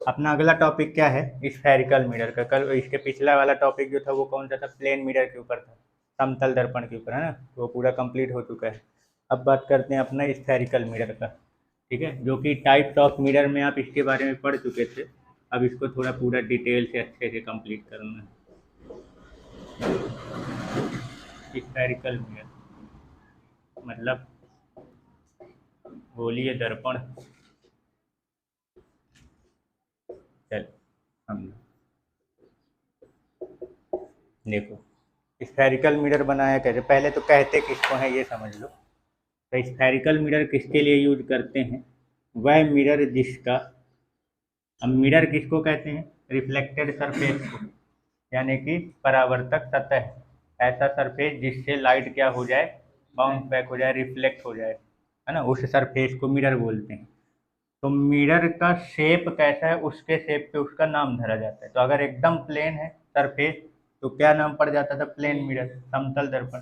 अपना अगला टॉपिक क्या है? स्फेरिकल मिरर का। कल इसके पिछला वाला टॉपिक जो था वो कौन सा था? प्लेन मिरर के ऊपर था, समतल दर्पण के ऊपर, है ना। तो वो पूरा कंप्लीट हो चुका है। अब बात करते हैं अपना स्फेरिकल मिरर का, ठीक है, जो कि टाइप्स ऑफ मिरर में आप इसके बारे में पढ़ चुके थे। अब इसको थोड़ा पूरा डिटेल से अच्छे से कंप्लीट करना है। स्फेरिकल मिरर मतलब गोलीय दर्पण। चल हम देखो, स्फेरिकल मिरर बनाया कैसे, पहले तो कहते किसको है ये समझ लो। तो स्फेरिकल मिरर किसके लिए यूज करते हैं? वह मिरर जिसका, अब मिरर किसको कहते हैं? रिफ्लेक्टेड सरफेस को, यानी कि परावर्तक सतह, ऐसा सरफेस जिससे लाइट क्या हो जाए, बाउंस बैक हो जाए, रिफ्लेक्ट हो जाए, है ना, उस सरफेस को मिरर बोलते हैं। तो मिरर का शेप कैसा है, उसके शेप पे उसका नाम धरा जाता है। तो अगर एकदम प्लेन है सरफेस तो क्या नाम पड़ जाता था? प्लेन मिरर, समतल दर्पण।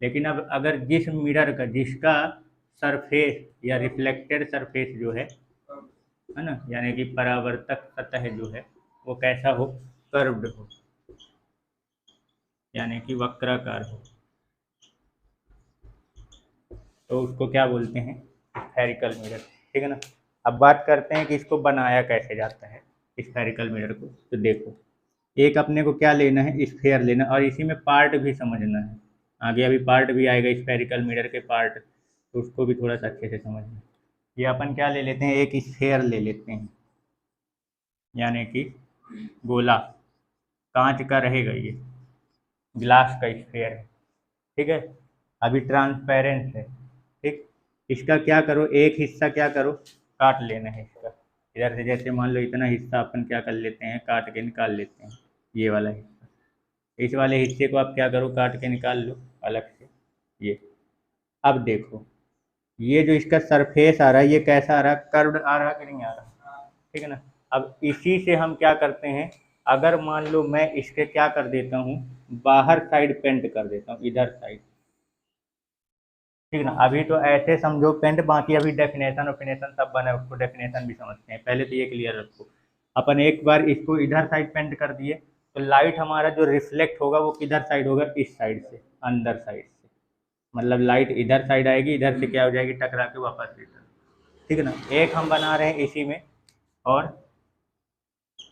लेकिन अब अगर जिस मिरर का, जिसका सरफेस या रिफ्लेक्टेड सरफेस जो है ना, यानी कि परावर्तक सतह जो है वो कैसा हो? कर्व्ड हो, यानी कि वक्राकार हो, तो उसको क्या बोलते हैं? स्फेरिकल मिरर, ठीक है ना। अब बात करते हैं कि इसको बनाया कैसे जाता है स्फेरिकल मिरर को। तो देखो, एक अपने को क्या लेना है? स्फेयर लेना, और इसी में पार्ट भी समझना है। आगे अभी पार्ट भी आएगा स्फेरिकल मिरर के पार्ट, तो उसको भी थोड़ा सा अच्छे से समझना है। ये अपन क्या ले लेते हैं? एक स्फेयर ले लेते हैं, यानी कि गोला, कांच का रहेगा ये, ग्लास का स्फेयर है, ठीक है। अभी ट्रांसपेरेंट है, ठीक। इसका क्या करो, एक हिस्सा क्या करो, काट लेना है इसका। इधर से जैसे मान लो इतना हिस्सा अपन क्या कर लेते हैं, काट के निकाल लेते हैं, ये वाला हिस्सा। इस वाले हिस्से को आप क्या करो, काट के निकाल लो अलग से, ये। अब देखो, ये जो इसका सरफेस आ रहा है ये कैसा आ रहा है? कर्व्ड आ रहा है कि नहीं आ रहा? ठीक है ना। अब इसी से हम क्या करते हैं, अगर मान लो मैं इसके क्या कर देता हूँ, बाहर साइड पेंट कर देता हूँ, इधर साइड, ठीक है ना। अभी तो ऐसे समझो पेंट, बाकी अभी डेफिनेशन ओफिनेशन सब बना है, उसको डेफिनेशन भी समझते हैं। पहले तो ये क्लियर रखो, अपन एक बार इसको इधर साइड पेंट कर दिए तो लाइट हमारा जो रिफ्लेक्ट होगा वो किधर साइड होगा? इस साइड से, अंदर साइड से। मतलब लाइट इधर साइड आएगी, इधर से क्या हो जाएगी, टकरा के वापस रिटर्न, ठीक है ना। एक हम बना रहे हैं इसी में, और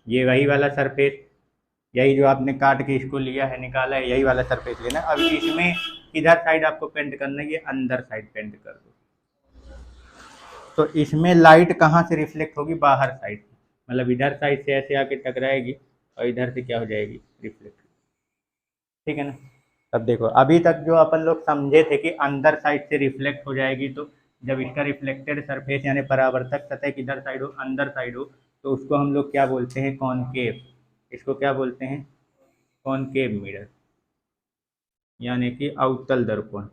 ये वही वाला सरफेस, यही जो आपने काट के इसको लिया है, निकाला है, यही वाला सरफेस लेना है। अब इसमें किधर साइड आपको पेंट करना है? ये अंदर साइड पेंट कर दो। तो इसमें लाइट कहाँ से रिफ्लेक्ट होगी? बाहर साइड, मतलब इधर साइड से ऐसे आके टकराएगी और इधर से क्या हो जाएगी? रिफ्लेक्ट, ठीक है ना। अब देखो, अभी तक जो अपन लोग समझे थे कि अंदर साइड से रिफ्लेक्ट हो जाएगी, तो जब इसका रिफ्लेक्टेड सरफेस यानी परावर्तक सतह किधर साइड हो? अंदर साइड हो, तो उसको हम लोग क्या बोलते हैं? कॉनकेव। इसको क्या बोलते हैं? कॉनकेव मिरर, यानी कि अवतल दर्पण।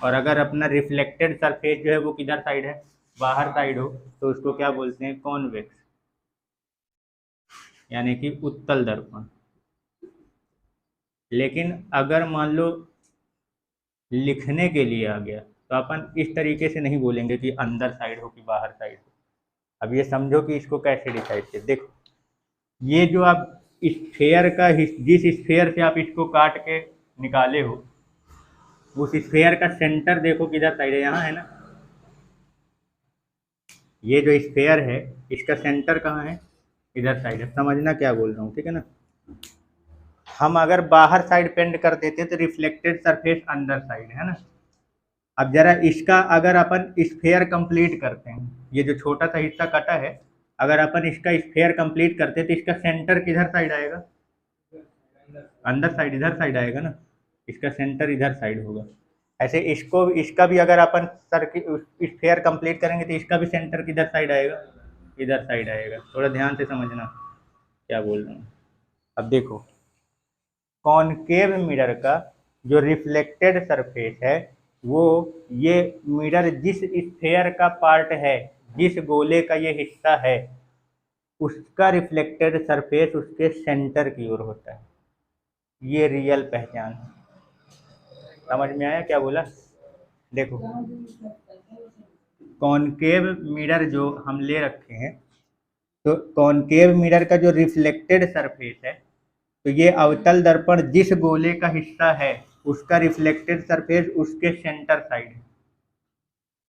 और अगर अपना रिफ्लेक्टेड सरफेस जो है वो किधर साइड है? बाहर साइड हो, तो उसको क्या बोलते हैं? कॉन्वेक्स, यानी कि उत्तल दर्पण। लेकिन अगर मान लो लिखने के लिए आ गया तो अपन इस तरीके से नहीं बोलेंगे कि अंदर साइड हो कि बाहर साइड हो। अब ये समझो कि इसको कैसे डिसाइड किया। देखो, ये जो आप स्फेयर का जिस स्फेयर से आप इसको काट के निकाले हो, उस स्फेयर का सेंटर देखो किधर साइड है? यहाँ है ना। ये जो स्फेयर है इसका सेंटर कहाँ है? इधर साइड है। समझना क्या बोल रहा हूँ, ठीक है ना। हम अगर बाहर साइड पेंट कर देते तो रिफ्लेक्टेड सरफेस अंदर साइड है ना। अब जरा इसका अगर अपन स्फेयर कंप्लीट करते हैं, ये जो छोटा सा हिस्सा कटा है, अगर अपन इसका स्फेयर कंप्लीट करते तो इसका सेंटर किधर साइड आएगा? अंदर साइड, इधर साइड आएगा ना। इसका सेंटर इधर साइड होगा। ऐसे इसको, इसका भी अगर अपन स्फेयर कंप्लीट करेंगे तो इसका भी सेंटर किधर साइड आएगा? इधर साइड आएगा। थोड़ा ध्यान से समझना क्या बोल रहा हूँ। अब देखो, कॉनकेव मिरर का जो रिफ्लेक्टेड सरफेस है, वो ये मिरर जिस स्फेयर का पार्ट है, जिस गोले का ये हिस्सा है, उसका रिफ्लेक्टेड सरफेस उसके सेंटर की ओर होता है। ये रियल पहचान है। समझ में आया क्या बोला? देखो, कॉनकेव मिरर जो हम ले रखे हैं, तो कॉनकेव मिरर का जो रिफ्लेक्टेड सरफेस है, तो ये अवतल दर्पण जिस गोले का हिस्सा है उसका रिफ्लेक्टेड सरफेस उसके सेंटर साइड है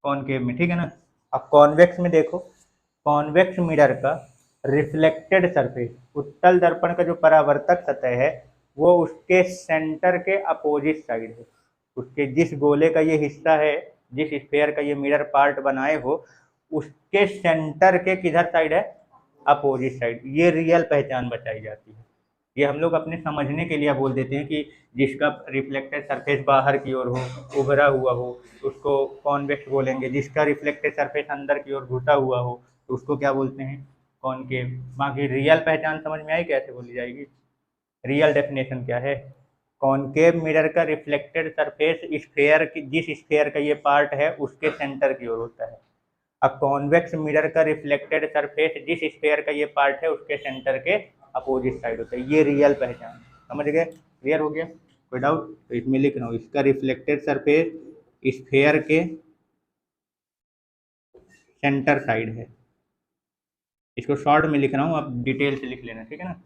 कॉनकेव में, ठीक है ना। अब कॉन्वेक्स में देखो, कॉन्वेक्स मिरर का रिफ्लेक्टेड सरफेस, उत्तल दर्पण का जो परावर्तक सतह है वो उसके सेंटर के अपोजिट साइड है, उसके जिस गोले का ये हिस्सा है, जिस स्फेयर का ये मिरर पार्ट बनाए हो, उसके सेंटर के किधर साइड है, अपोजिट साइड। ये रियल पहचान बताई जाती है। ये हम लोग अपने समझने के लिए बोल देते हैं कि जिसका रिफ्लेक्टेड सरफेस बाहर की ओर हो, उभरा हुआ हो, उसको कॉन्वेक्स बोलेंगे। जिसका रिफ्लेक्टेड सरफेस अंदर की ओर घुसा हुआ हो तो उसको क्या बोलते हैं, कॉनकेव। बाकी रियल पहचान समझ में आई कैसे बोली जाएगी, रियल डेफिनेशन क्या है। कॉनकेव मिरर का रिफ्लेक्टेड सरफेस स्फेयर की, जिस स्फेयर का ये पार्ट है उसके सेंटर की ओर होता है। अब कॉन्वेक्स मिरर का रिफ्लेक्टेड सरफेस जिस स्फेयर का ये पार्ट है उसके सेंटर के अपोजिट साइड होता है। ये रियल पहचान, समझ गए, क्लियर हो गया, कोई डाउट। तो इसमें लिख रहा हूँ, इसका रिफ्लेक्टेड सरफेस स्फेयर के सेंटर साइड है। इसको शॉर्ट में लिख रहा हूँ, आप डिटेल से लिख लेना, ठीक है ना।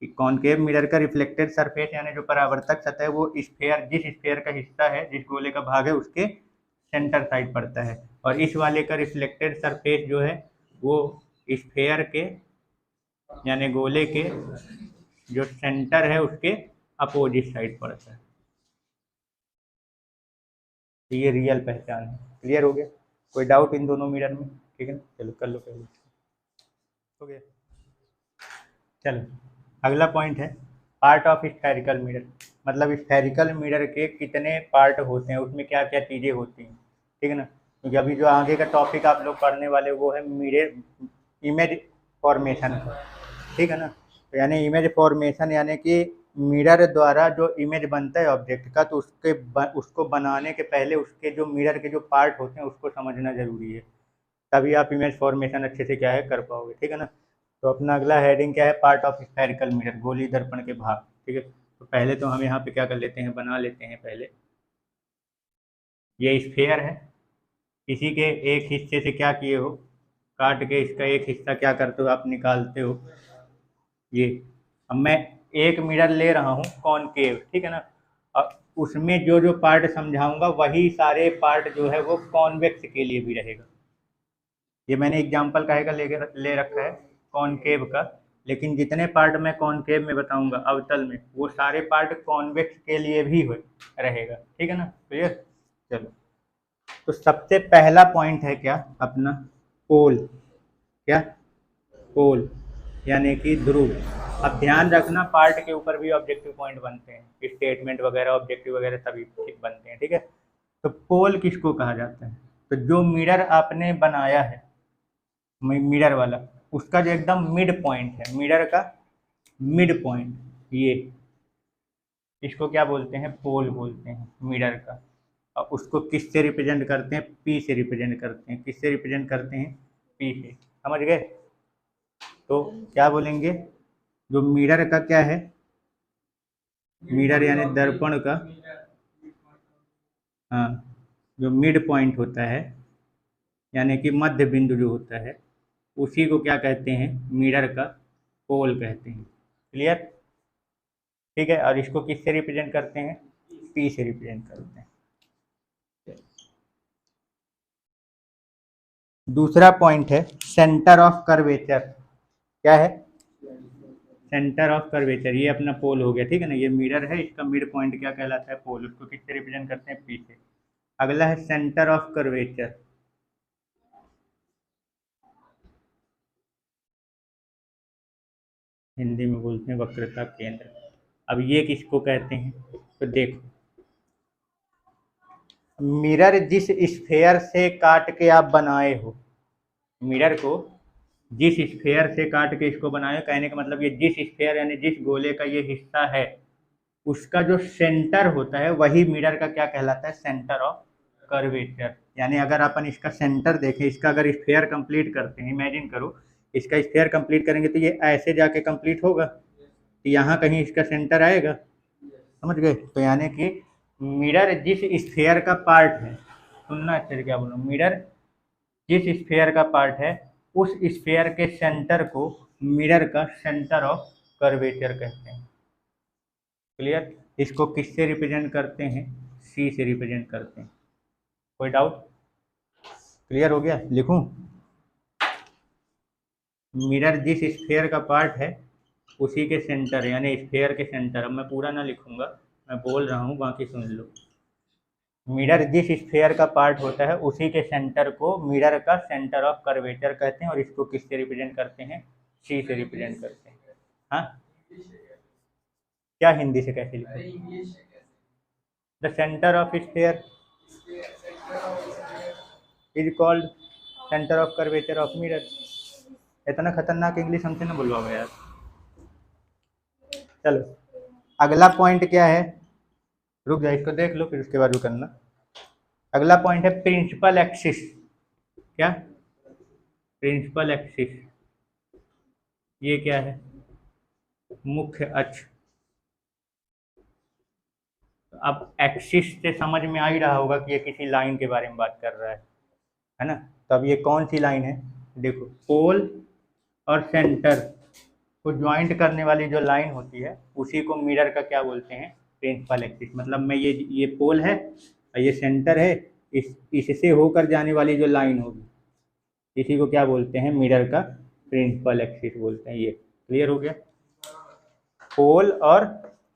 कि कॉनकेव मिरर का रिफ्लेक्टेड सरफेस यानी जो परावर्तक सतह है वो स्फेयर, जिस स्फेयर का हिस्सा है, जिस गोले का भाग है उसके सेंटर साइड पड़ता है। और इस वाले का रिफ्लेक्टेड सरफेस जो है वो स्फेयर के यानी गोले के जो सेंटर है उसके अपोजिट साइड पड़ता है। तो ये रियल पहचान है, क्लियर हो गया, कोई डाउट इन दोनों मिरर में, ठीक है ना। चलो कर लो पहले, हो गया। चलो अगला पॉइंट है पार्ट ऑफ स्फेरिकल मिरर, मतलब स्फेरिकल मिरर के कितने पार्ट होते हैं, उसमें क्या क्या चीज़ें होती हैं, ठीक है ना। क्योंकि अभी जो आगे का टॉपिक आप लोग पढ़ने वाले वो है मिरर इमेज फॉर्मेशन का, ठीक है ना। तो यानी इमेज फॉर्मेशन यानी कि मिरर द्वारा जो इमेज बनता है ऑब्जेक्ट का, तो उसको बनाने के पहले उसके जो मिरर के जो पार्ट होते हैं उसको समझना जरूरी है, तभी आप इमेज फॉर्मेशन अच्छे से क्या है कर पाओगे, ठीक है ना। तो अपना अगला हेडिंग क्या है, पार्ट ऑफ स्फेरिकल मिरर, गोली दर्पण के भाग, ठीक है। तो पहले तो हम यहाँ पे क्या कर लेते हैं, बना लेते हैं पहले। ये स्फेयर है, इसी के एक हिस्से से क्या किए हो, काट के इसका एक हिस्सा क्या करते हो आप, निकालते हो ये। अब मैं एक मिरर ले रहा हूँ कॉनकेव, ठीक है ना। अब उसमें जो जो पार्ट समझाऊंगा वही सारे पार्ट जो है वो कॉन्वेक्स के लिए भी रहेगा। ये मैंने एग्जाम्पल काहे का ले रखा है, कॉनकेव का, लेकिन जितने पार्ट मैं कॉनकेव में बताऊंगा अवतल में, वो सारे पार्ट कॉन्वेक्स के लिए भी रहेगा, ठीक है ना, क्लियर। चलो, तो सबसे पहला पॉइंट है क्या अपना, पोल, क्या, पोल यानी कि ध्रुव। अब ध्यान रखना पार्ट के ऊपर भी ऑब्जेक्टिव पॉइंट बनते हैं, स्टेटमेंट वगैरह ऑब्जेक्टिव वगैरह सभी बनते हैं, ठीक है। तो पोल किसको कहा जाता है, तो जो मिरर आपने बनाया है, मिरर वाला, उसका जो एकदम मिड पॉइंट है, मिरर का मिड पॉइंट, ये इसको क्या बोलते हैं, पोल बोलते हैं मिरर का। और उसको किस से रिप्रेजेंट करते हैं, पी से रिप्रेजेंट करते हैं, किससे रिप्रेजेंट करते हैं, पी से, समझ गए। तो क्या बोलेंगे, जो मिरर का क्या है, मिरर यानी दर्पण का, हाँ, जो मिड पॉइंट होता है यानी कि मध्य बिंदु जो होता है, उसी को क्या कहते हैं, मिरर का पोल कहते हैं, क्लियर, ठीक है। और इसको किससे रिप्रेजेंट करते हैं, पी से रिप्रेजेंट करते हैं। दूसरा पॉइंट है सेंटर ऑफ कर्वेचर, क्या है, सेंटर ऑफ कर्वेचर, ये अपना पोल हो गया, ठीक है ना। ये मिरर है, इसका मिड पॉइंट क्या कहलाता है, पोल, उसको किससे रिप्रेजेंट करते हैं, पी से। अगला है सेंटर ऑफ कर्वेचर, हिंदी में बोलते हैं वक्रता केंद्र। अब ये किसको कहते हैं, तो देखो, मिरर जिस स्फेयर से काट के आप बनाए हो, मिरर को जिस स्फेयर से काट के इसको बनाए, कहने का मतलब ये जिस स्फेयर यानी जिस गोले का ये हिस्सा है उसका जो सेंटर होता है वही मिरर का क्या कहलाता है, सेंटर ऑफ कर्वेचर। यानी अगर अपन इसका सेंटर देखें, इसका अगर स्फेयर कंप्लीट करते हैं, इमेजिन करो इसका स्फेयर कंप्लीट करेंगे तो ये ऐसे जाके कंप्लीट होगा, तो यहाँ कहीं इसका सेंटर आएगा, समझ गए। तो यानी कि मिरर जिस स्फेयर का पार्ट है, सुनना अच्छे से क्या बोलूँ, मिरर जिस स्फेयर का पार्ट है उस स्फेयर के सेंटर को मिरर का सेंटर ऑफ कर्वेचर कहते हैं। क्लियर? इसको किससे रिप्रेजेंट करते हैं? सी से रिप्रेजेंट करते हैं। कोई डाउट? क्लियर हो गया? लिखूं? मिरर जिस स्फेयर का पार्ट है उसी के सेंटर, यानी स्फेयर के सेंटर, अब मैं पूरा ना लिखूंगा, मैं बोल रहा हूँ, बाकी सुन लो। मिरर जिस स्फेयर का पार्ट होता है उसी के सेंटर को मिरर का सेंटर ऑफ कर्वेचर कहते हैं, और इसको किससे रिप्रेजेंट करते हैं? सी से रिप्रेजेंट करते हैं। हाँ, क्या हिंदी से कैसे लिखो? The centre of sphere is called centre of curvature of mirror. इतना खतरनाक इंग्लिश हमसे ना बुलवाओ यार। चलो, अगला पॉइंट क्या है? रुक जाए, इसको देख लो फिर उसके बाद करना। अगला पॉइंट है प्रिंसिपल एक्सिस। क्या? Principal axis. ये क्या है? मुख्य अक्ष। अब एक्सिस से समझ में आ ही रहा होगा कि ये किसी लाइन के बारे में बात कर रहा है ना? तो अब ये कौन सी लाइन है? देखो, पोल और सेंटर को ज्वाइंट करने वाली जो लाइन होती है उसी को मिरर का क्या बोलते हैं? Principal axis. मतलब मैं ये पोल है और ये सेंटर है, इससे होकर जाने वाली जो लाइन होगी इसी को क्या बोलते हैं? मिरर का प्रिंसिपल एक्सिस बोलते हैं। ये क्लियर हो गया? पोल और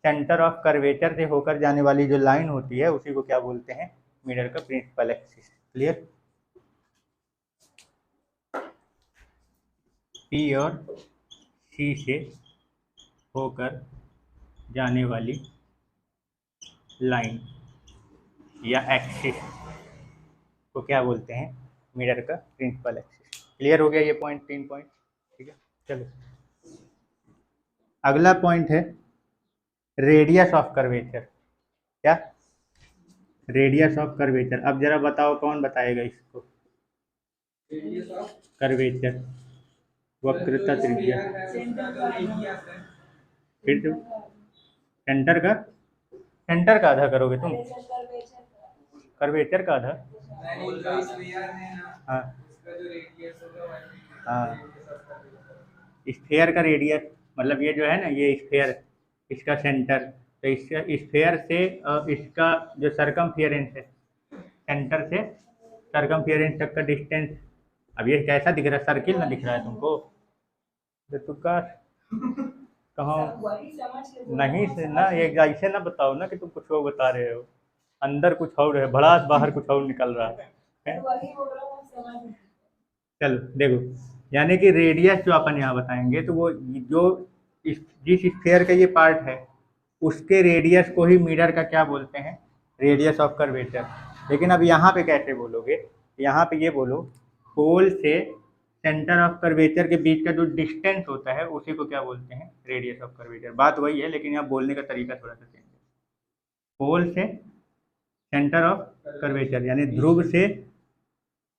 सेंटर ऑफ कर्वेचर से होकर जाने वाली जो लाइन होती है उसी को क्या बोलते हैं? मिरर का प्रिंसिपल एक्सिस। क्लियर? पी और सी से होकर जाने वाली लाइन या एक्सिस को क्या बोलते हैं? मिरर का प्रिंसिपल एक्सिस। क्लियर हो गया ये पॉइंट? 3 पॉइंट। ठीक है, चलो अगला पॉइंट है रेडियस ऑफ कर्वेचर। क्या? Radius of curvature. अब जरा बताओ, कौन बताएगा इसको? कर्वेचर, वक्रता त्रिज्या। फिर तो सेंटर का आधा करोगे तुम? कर्वेचर का आधा? हाँ हाँ, स्फेयर का रेडियस, मतलब ये जो है ना, ये स्फेयर, इसका सेंटर, तो इसका स्फेयर से इसका जो सरकमफियरेंस है, सेंटर से सरकमफियरेंस तक का डिस्टेंस। अब ये कैसा दिख रहा है? सर्किल ना दिख रहा है तुमको? तो तुमका कहाँ नहीं से ना, ये ऐसे ना बताओ ना कि तुम कुछ और बता रहे हो, अंदर कुछ और है, भड़ास बाहर कुछ और निकल रहा है। चलो देखो, यानी कि रेडियस जो अपन यहाँ बताएंगे तो वो जो जिस स्फेयर का ये पार्ट है उसके रेडियस को ही मिरर का क्या बोलते हैं? Radius of curvature. लेकिन अब यहाँ पे कैसे बोलोगे? यहाँ पे ये बोलो, पोल से सेंटर ऑफ कर्वेचर के बीच का जो डिस्टेंस होता है उसी को क्या बोलते हैं? Radius of curvature. बात वही है, लेकिन यहाँ बोलने का तरीका थोड़ा सा चेंज है। पोल से सेंटर ऑफ कर्वेचर यानी ध्रुव से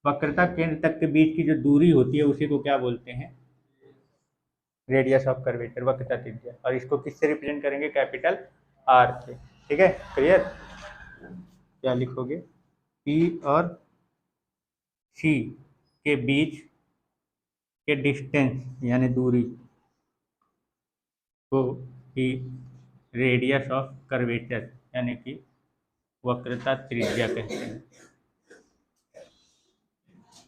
वक्रता केंद्र तक के बीच की जो दूरी होती है उसी को क्या बोलते हैं? रेडियस ऑफ कर्वेचर, वक्रता त्रिज्या। और इसको किससे रिप्रेजेंट करेंगे? कैपिटल आर से। ठीक है, क्लियर? क्या लिखोगे? पी और सी के बीच के डिस्टेंस यानी दूरी को ही रेडियस ऑफ कर्वेचर यानी कि वक्रता त्रिज्या कहते हैं।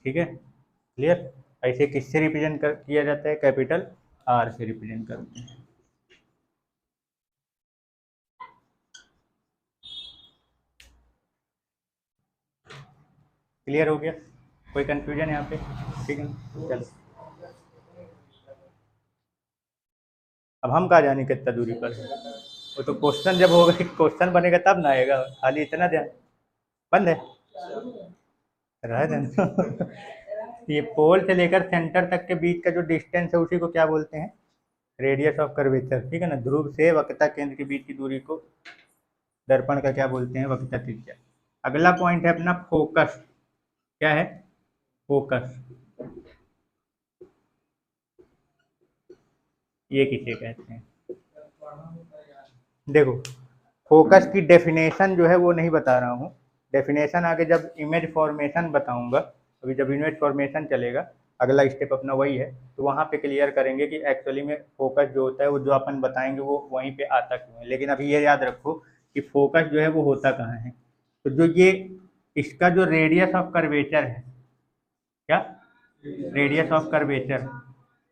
ठीक है, क्लियर? ऐसे किससे रिप्रेजेंट किया जाता है? कैपिटल आर से रिप्रेजेंट करते हैं। क्लियर हो गया? कोई कंफ्यूजन यहाँ पे? ठीक है, चलो अब हम कहाँ जाने कितना दूरी पर है, वो तो क्वेश्चन जब होगा, क्वेश्चन बनेगा तब ना आएगा। खाली इतना ध्यान। बंद है, रह देना। ये पोल से लेकर सेंटर तक के बीच का जो डिस्टेंस है उसी को क्या बोलते हैं? Radius of curvature. ठीक है ना? ध्रुव से वक्रता केंद्र के बीच की दूरी को दर्पण का क्या बोलते हैं? वक्रता त्रिज्या। अगला पॉइंट है अपना फोकस। क्या है? फोकस। ये किसे कहते हैं? देखो, फोकस की डेफिनेशन जो है वो नहीं बता रहा हूँ, डेफिनेशन आगे जब इमेज फॉर्मेशन बताऊंगा अभी जब यूनिट फॉर्मेशन चलेगा, अगला स्टेप अपना वही है, तो वहाँ पे क्लियर करेंगे कि एक्चुअली में फोकस जो होता है वो जो अपन बताएंगे वो वहीं पे आता क्यों है। लेकिन अभी ये याद रखो कि फोकस जो है वो होता कहाँ है। तो जो ये इसका जो रेडियस ऑफ कर्वेचर है, क्या रेडियस ऑफ कर्वेचर,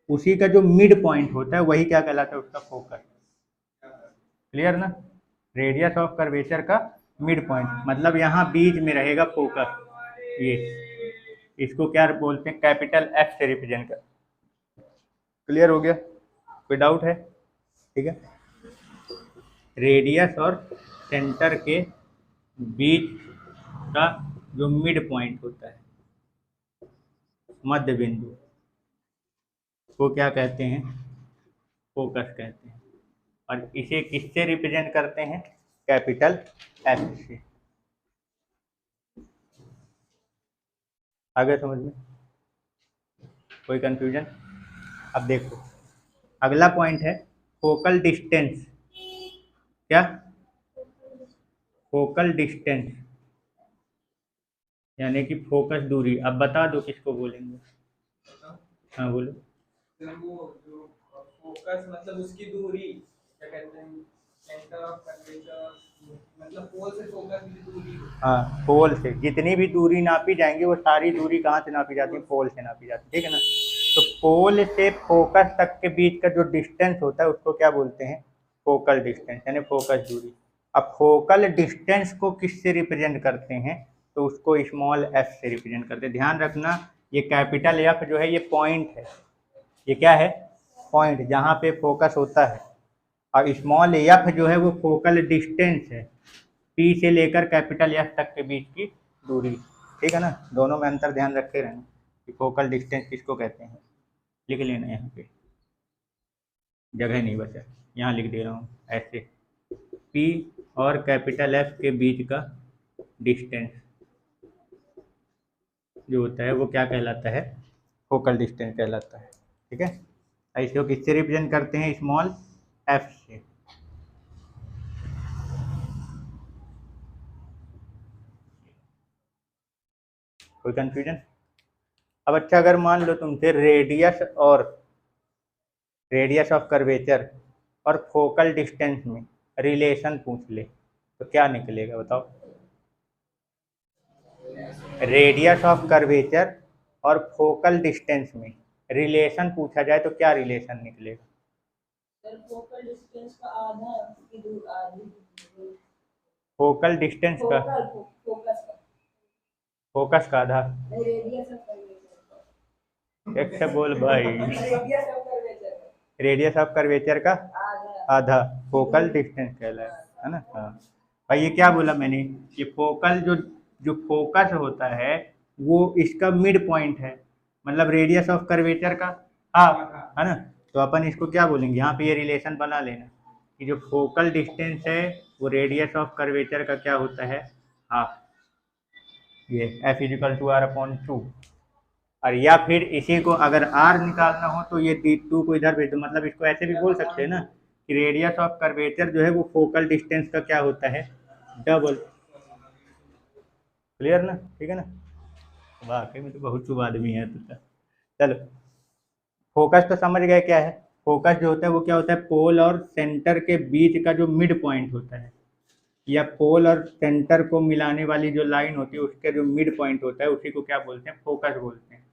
उसी का जो मिड पॉइंट होता है वही क्या कहलाता है, उसका फोकस। क्लियर ना? रेडियस ऑफ कर्वेचर का मिड पॉइंट मतलब यहाँ बीच में रहेगा फोकस। ये इसको क्या बोलते हैं, कैपिटल एफ से रिप्रेजेंट कर। क्लियर हो गया? कोई डाउट है? ठीक है। रेडियस और सेंटर के बीच का जो मिड पॉइंट होता है, मध्य बिंदु, वो क्या कहते हैं, फोकस कहते हैं। और इसे किससे रिप्रेजेंट करते हैं, कैपिटल एफ से। आगे समझ में? कोई कंफ्यूजन? अब देखो अगला पॉइंट है फोकल डिस्टेंस। क्या? फोकल डिस्टेंस यानी कि फोकस दूरी। अब बता दो किसको बोलेंगे। हाँ बोलो। वो जो फोकस मतलब उसकी दूरी क्या कहते हैं, सेंटर ऑफ कर्वेचर, मतलब पोल से फोकस की दूरी। हाँ, पोल से जितनी भी दूरी नापी जाएंगी वो सारी दूरी कहाँ से नापी जाती है, पोल से नापी जाती है। ठीक है ना? तो पोल से फोकस तक के बीच का जो डिस्टेंस होता है उसको क्या बोलते हैं, फोकल डिस्टेंस यानी फोकस दूरी। अब फोकल डिस्टेंस को किससे रिप्रेजेंट करते हैं, तो उसको स्मॉल एफ से रिप्रेजेंट करते हैं। ध्यान रखना ये कैपिटल एफ जो है ये पॉइंट है, ये क्या है, पॉइंट जहाँ पे फोकस होता है। और स्मॉल एफ जो है वो फोकल डिस्टेंस है, पी से लेकर कैपिटल एफ तक के बीच की दूरी। ठीक है ना? दोनों में अंतर ध्यान रखे रहना कि फोकल डिस्टेंस किसको कहते हैं। लिख लेना यहाँ पे, जगह नहीं बचा, यहाँ लिख दे रहा हूँ ऐसे, पी और कैपिटल एफ के बीच का डिस्टेंस जो होता है वो क्या कहलाता है, फोकल डिस्टेंस कहलाता है। ठीक है? ऐसे को किससे रिप्रेजेंट करते हैं, स्मॉल एफ से। कोई कंफ्यूजन? अब अच्छा अगर मान लो तुमसे रेडियस ऑफ कर्वेचर और फोकल डिस्टेंस में रिलेशन पूछ ले तो क्या निकलेगा बताओ। रेडियस ऑफ कर्वेचर और फोकल डिस्टेंस में रिलेशन पूछा जाए तो क्या रिलेशन निकलेगा? सर फोकल डिस्टेंस का आधा की दूर आधी, फोकल डिस्टेंस का, फोकस का फोकस का आधा। रेडियस ऑफ कर्वेचर, एक से बोल भाई। Radius of curvature radius of curvature का आधा आधा फोकल डिस्टेंस कहलाएगा, है ना? हाँ भाई, ये क्या बोला मैंने, ये फोकल जो जो फोकस होता है वो इसका मिड पॉइंट है, मतलब रेडियस ऑफ कर्वेचर का हाफ, है ना? तो अपन इसको क्या बोलेंगे, यहाँ पे ये रिलेशन बना लेना कि जो फोकल डिस्टेंस है वो रेडियस ऑफ कर्वेचर का क्या होता है, हाफ। ये F is equal to R upon two. और या फिर इसी को अगर आर निकालना हो तो ये टू को इधर भेज दो, मतलब इसको ऐसे भी बोल सकते हैं ना कि रेडियस ऑफ कर्वेचर जो है वो फोकल डिस्टेंस का क्या होता है, डबल। क्लियर ना? ठीक है ना? वाकई में तो बहुत शुभ आदमी है तो। चलो, फोकस तो समझ गए क्या है। फोकस जो होता है वो क्या होता है, पोल और सेंटर के बीच का जो मिड पॉइंट होता है, या पोल और सेंटर को मिलाने वाली जो लाइन होती है उसके जो मिड पॉइंट होता है उसी को क्या बोलते हैं, फोकस बोलते हैं।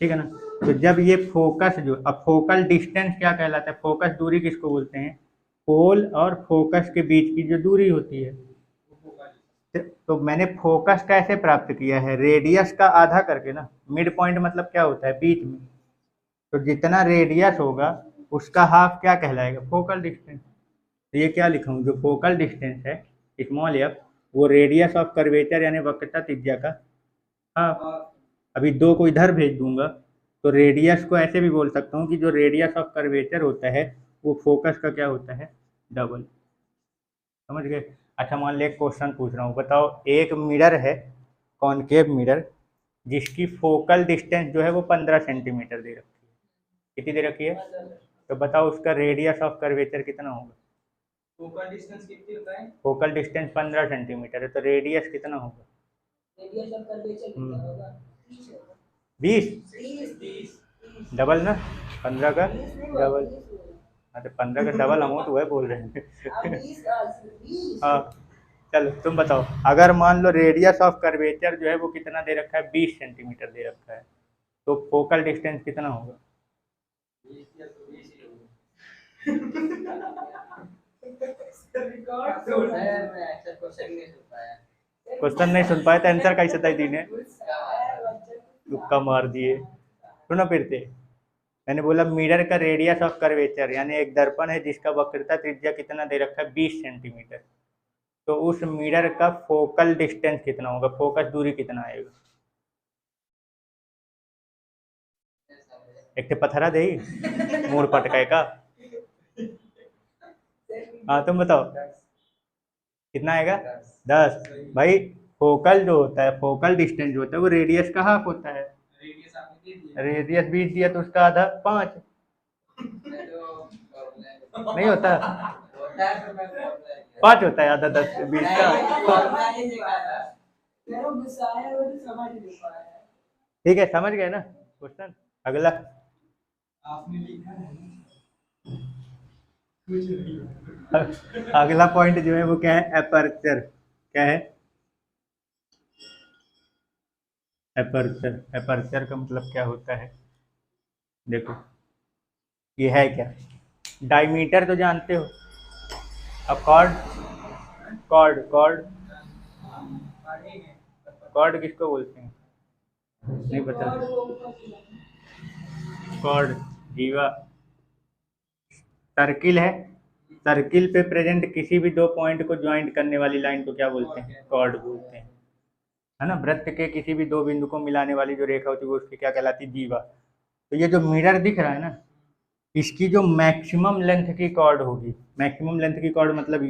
ठीक है ना? तो जब ये फोकस जो, अब फोकल डिस्टेंस क्या कहलाता है, फोकस दूरी किसको बोलते हैं, पोल और फोकस के बीच की जो दूरी होती है। तो मैंने फोकस कैसे प्राप्त किया है, रेडियस का आधा करके ना। मिड पॉइंट मतलब क्या होता है, बीच में। तो जितना रेडियस होगा उसका हाफ क्या कहलाएगा, फोकल डिस्टेंस। तो ये क्या लिखा हूँ, जो फोकल डिस्टेंस है स्मॉल एफ, वो रेडियस ऑफ कर्वेचर यानी वक्रता त्रिज्या का हाफ। अभी दो को इधर भेज दूंगा तो रेडियस को ऐसे भी बोल सकता हूँ कि जो रेडियस ऑफ कर्वेचर होता है वो फोकस का क्या होता है, डबल। समझ गए? अच्छा मान लिया क्वेश्चन पूछ रहा हूँ, बताओ एक मिरर है, कॉनकेव मिरर, जिसकी फोकल डिस्टेंस जो है वो 15 सेंटीमीटर दे रखी है। कितनी दे रखी है? तो बताओ उसका रेडियस ऑफ कर्वेचर कितना होगा। फोकल डिस्टेंस कितनी होता है, फोकल डिस्टेंस 15 सेंटीमीटर है तो रेडियस कितना होगा, रेडियस ऑफ कर्वेचर कितना होगा, 20 30 डबल ना, 15 का डबल। हाँ तो 15 का डबल अमाउंट वह बोल रहे हैं। हाँ चलो तुम बताओ, अगर मान लो रेडियस ऑफ कर्वेचर जो है वो कितना दे रखा है, 20 सेंटीमीटर दे रखा है, तो फोकल डिस्टेंस कितना होगा? क्वेश्चन नहीं सुन पाए तो आंसर कैसे दे दी ने? तुक्का मार दिए। सुनो फिर से, मैंने बोला मिरर का रेडियस ऑफ कर्वेचर, यानी एक दर्पण है जिसका वक्रता त्रिज्या कितना दे रखा है, 20 सेंटीमीटर, तो उस मिरर का फोकल डिस्टेंस कितना होगा, फोकस दूरी कितना आएगा? एक तो पथरा दे मूड पटकाए का। हाँ तुम बताओ कितना आएगा? 10। भाई फोकल जो होता है, फोकल डिस्टेंस जो होता है वो रेडियस का हाफ होता है। रेडियस 20 दिया तो उसका आधा 5 नहीं होता, 5 होता है आधा 10 20 का। ठीक है समझ गए ना क्वेश्चन। अगला आपने लिखा है अगला पॉइंट जो है वो क्या है, एपर्चर। क्या है? एपर्चर। एपर्चर का मतलब क्या होता है? देखो ये है क्या, डायमीटर तो जानते हो, अब कॉर्ड, कॉर्ड कॉर्ड कॉर्ड किसको बोलते हैं? नहीं पता? कॉर्ड जीवा। सर्किल है, सर्किल पे प्रेजेंट किसी भी दो पॉइंट को ज्वाइंट करने वाली लाइन को क्या बोलते हैं? कॉर्ड बोलते हैं, है ना। वृत्त के किसी भी दो बिंदु को मिलाने वाली जो रेखा होती है वो उसकी क्या कहलाती है? जीवा। तो ये जो मिरर दिख रहा है ना, इसकी जो मैक्सिमम लेंथ की कॉर्ड होगी, मैक्सिमम लेंथ की कॉर्ड मतलब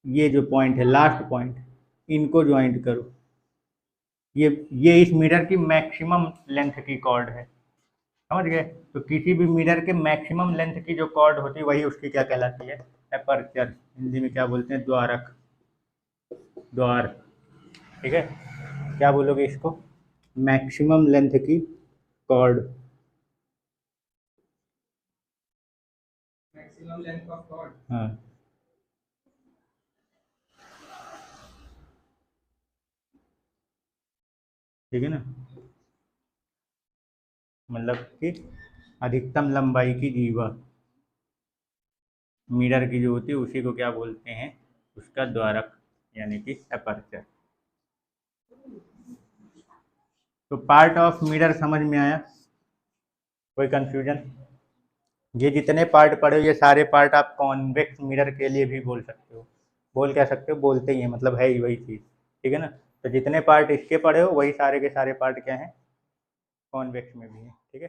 ये जो पॉइंट है, लास्ट पॉइंट, इनको ज्वाइंट करो, ये इस मिरर की मैक्सिमम लेंथ की कॉर्ड है, समझ गए। तो किसी भी मिरर के मैक्सिमम लेंथ की जो कॉर्ड होती है वही उसकी क्या कहलाती है? एपर्चर। हिंदी में क्या बोलते हैं? द्वारक, द्वार। ठीक है, क्या बोलोगे इसको? मैक्सिमम लेंथ की chord. Maximum length of chord. हाँ ठीक है ना, मतलब कि अधिकतम लंबाई की जीवा मिरर की जो होती है उसी को क्या बोलते हैं? उसका द्वारक, यानी कि एपर्चर। तो पार्ट ऑफ मिरर समझ में आया? कोई कंफ्यूजन? ये जितने पार्ट पढ़े हो ये सारे पार्ट आप कॉन्वेक्स मिरर के लिए भी बोल सकते हो, बोल क्या सकते हो, बोलते ही हैं, मतलब है ही वही चीज़। ठीक है ना, तो जितने पार्ट इसके पढ़े हो वही सारे के सारे पार्ट क्या हैं? कॉन्वेक्स में भी है। ठीक है।